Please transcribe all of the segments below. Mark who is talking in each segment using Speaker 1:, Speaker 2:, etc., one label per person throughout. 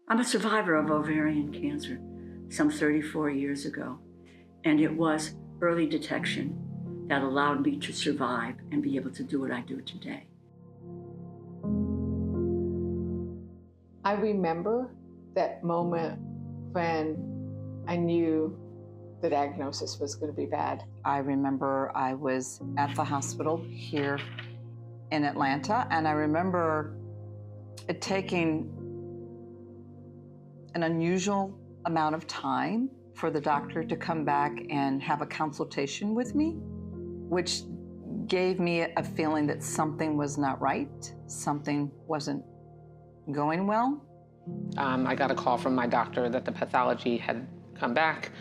Speaker 1: I'm a survivor of ovarian cancer some 34 years ago, and it was early detection that allowed me to survive and be able to do what I do today.
Speaker 2: I remember that moment when I knew the diagnosis was going to be bad.
Speaker 3: I remember I was at the hospital here in Atlanta, and I remember it taking an unusual amount of time for the doctor to come back and have a consultation with me, which gave me a feeling that something was not right, something wasn't going well.
Speaker 4: I got a call from my doctor that the pathology had come back,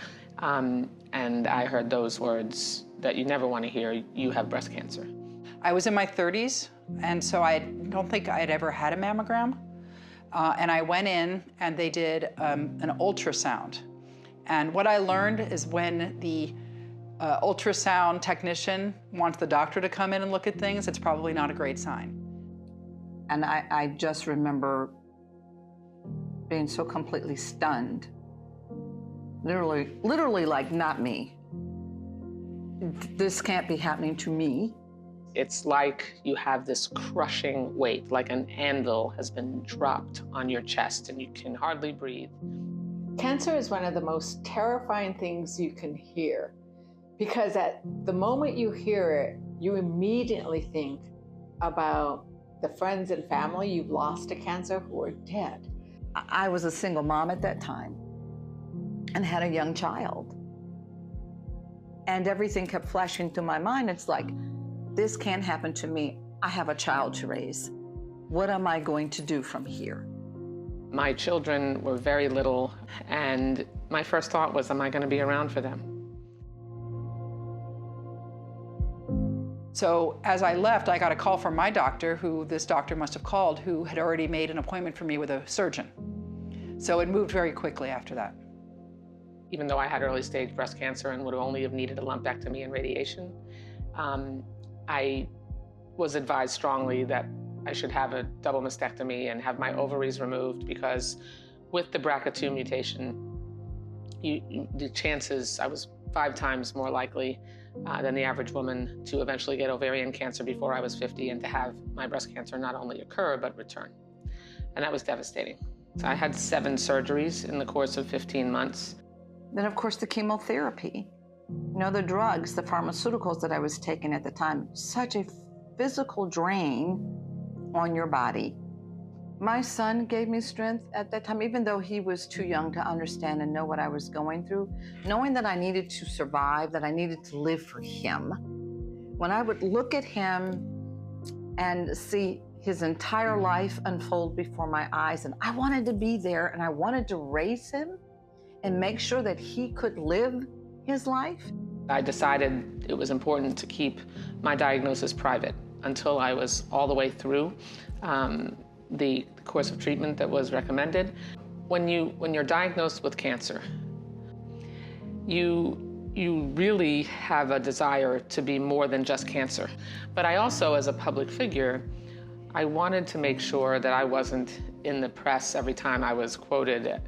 Speaker 4: and I heard those words that you never want to hear: you have breast cancer.
Speaker 5: I was in my 30s, and so I don't think I had ever had a mammogram. And I went in and they did an ultrasound. And what I learned is when the ultrasound technician wants the doctor to come in and look at things, it's probably not a great sign.
Speaker 3: And I just remember being so completely stunned. Literally like, not me. This can't be happening to me.
Speaker 4: It's like you have this crushing weight, like an anvil has been dropped on your chest and you can hardly breathe.
Speaker 2: Cancer is one of the most terrifying things you can hear, because at the moment you hear it, you immediately think about the friends and family you've lost to cancer who are dead.
Speaker 3: I was a single mom at that time and had a young child. And everything kept flashing through my mind. It's like, this can't happen to me. I have a child to raise. What am I going to do from here?
Speaker 4: My children were very little, and my first thought was, am I going to be around for them?
Speaker 5: So as I left, I got a call from my doctor, who this doctor must have called, who had already made an appointment for me with a surgeon. So it moved very quickly after that.
Speaker 4: Even though I had early stage breast cancer and would only have needed a lumpectomy and radiation, I was advised strongly that I should have a double mastectomy and have my ovaries removed, because with the BRCA2 mutation, the chances, I was 5 times more likely than the average woman to eventually get ovarian cancer before I was 50 and to have my breast cancer not only occur, but return. And that was devastating. So I had 7 surgeries in the course of 15 months.
Speaker 3: Then, of course, the chemotherapy. You know, the drugs, the pharmaceuticals that I was taking at the time, such a physical drain on your body. My son gave me strength at that time, even though he was too young to understand and know what I was going through, knowing that I needed to survive, that I needed to live for him. When I would look at him and see his entire life unfold before my eyes, and I wanted to be there, and I wanted to raise him and make sure that he could live his life.
Speaker 4: I decided it was important to keep my diagnosis private until I was all the way through the course of treatment that was recommended. When you're diagnosed with cancer, you really have a desire to be more than just cancer. But I also, as a public figure, I wanted to make sure that I wasn't in the press every time I was quoted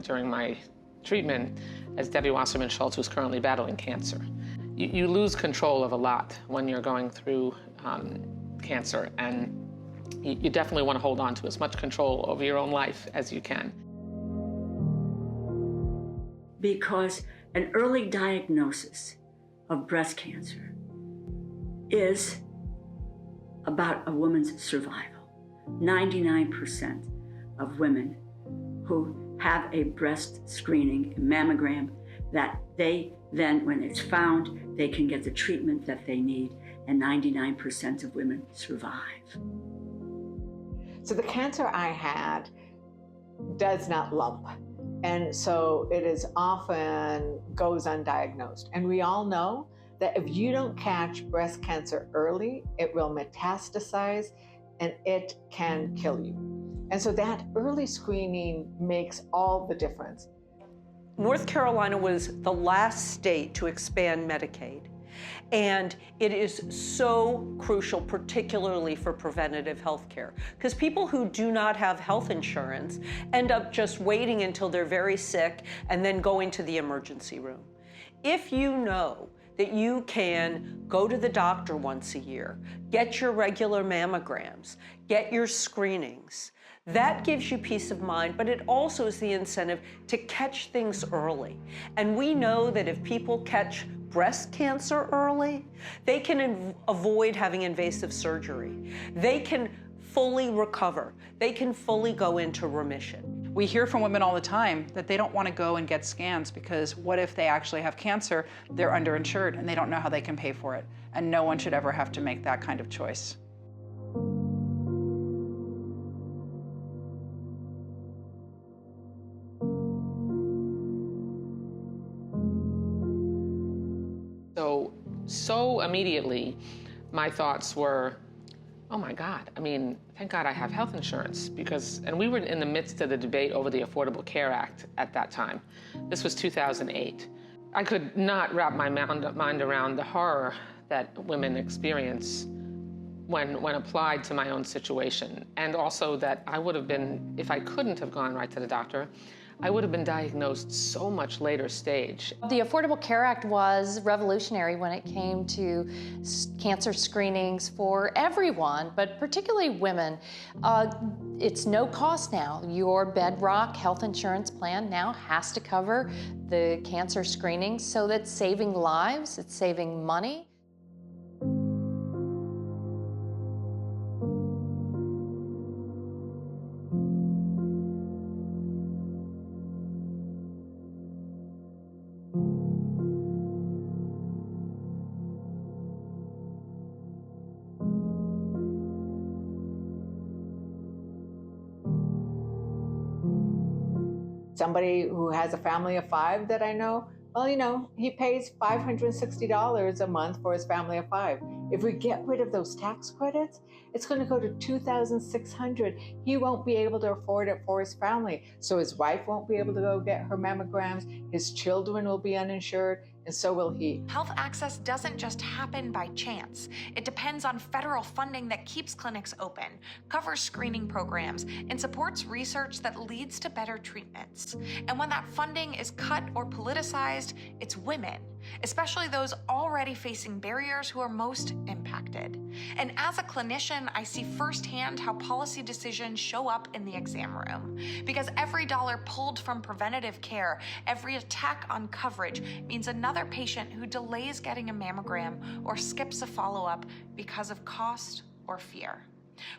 Speaker 4: during my treatment as Debbie Wasserman Schultz, who's currently battling cancer. You lose control of a lot when you're going through cancer, and you definitely want to hold on to as much control over your own life as you can.
Speaker 1: Because an early diagnosis of breast cancer is about a woman's survival. 99% of women who have a breast screening, a mammogram, that they then, when it's found, they can get the treatment that they need, and 99% of women survive.
Speaker 2: So the cancer I had does not lump. And so it is often goes undiagnosed. And we all know that if you don't catch breast cancer early, it will metastasize and it can kill you. And so that early screening makes all the difference.
Speaker 6: North Carolina was the last state to expand Medicaid. And it is so crucial, particularly for preventative health care, because people who do not have health insurance end up just waiting until they're very sick and then going to the emergency room. If you know that you can go to the doctor once a year, get your regular mammograms, get your screenings, that gives you peace of mind, but it also is the incentive to catch things early. And we know that if people catch breast cancer early, they can avoid having invasive surgery. They can fully recover. They can fully go into remission.
Speaker 5: We hear from women all the time that they don't want to go and get scans because what if they actually have cancer, they're underinsured and they don't know how they can pay for it. And no one should ever have to make that kind of choice.
Speaker 4: So immediately, my thoughts were, oh my God, I mean, thank God I have health insurance and we were in the midst of the debate over the Affordable Care Act at that time. This was 2008. I could not wrap my mind around the horror that women experience when applied to my own situation. And also that I would have been, if I couldn't have gone right to the doctor, I would have been diagnosed so much later stage.
Speaker 7: The Affordable Care Act was revolutionary when it came to cancer screenings for everyone, but particularly women. It's no cost now. Your Bedrock health insurance plan now has to cover the cancer screenings, so that's saving lives, it's saving money.
Speaker 2: Somebody who has a family of 5 that I know, well, you know, he pays $560 a month for his family of 5. If we get rid of those tax credits, it's going to go to $2,600. He won't be able to afford it for his family. So his wife won't be able to go get her mammograms. His children will be uninsured, and so will he.
Speaker 8: Health access doesn't just happen by chance. It depends on federal funding that keeps clinics open, covers screening programs, and supports research that leads to better treatments. And when that funding is cut or politicized, it's women, especially those already facing barriers, who are most impacted. And as a clinician, I see firsthand how policy decisions show up in the exam room. Because every dollar pulled from preventative care, every attack on coverage, means another patient who delays getting a mammogram or skips a follow-up because of cost or fear.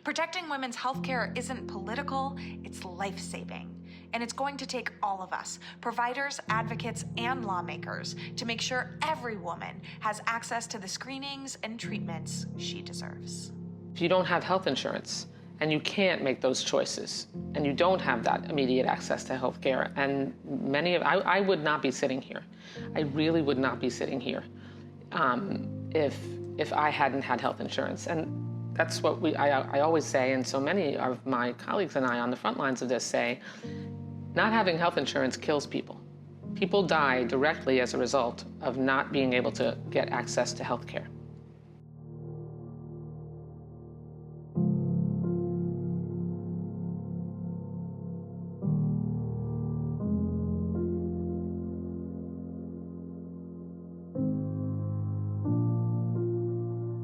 Speaker 8: Protecting women's health care isn't political, it's life-saving. And it's going to take all of us, providers, advocates, and lawmakers, to make sure every woman has access to the screenings and treatments she deserves.
Speaker 4: If you don't have health insurance and you can't make those choices and you don't have that immediate access to health care, and I would not be sitting here. I really would not be sitting here if I hadn't had health insurance. And that's what I always say, and so many of my colleagues and I on the front lines of this say, not having health insurance kills people. People die directly as a result of not being able to get access to health care.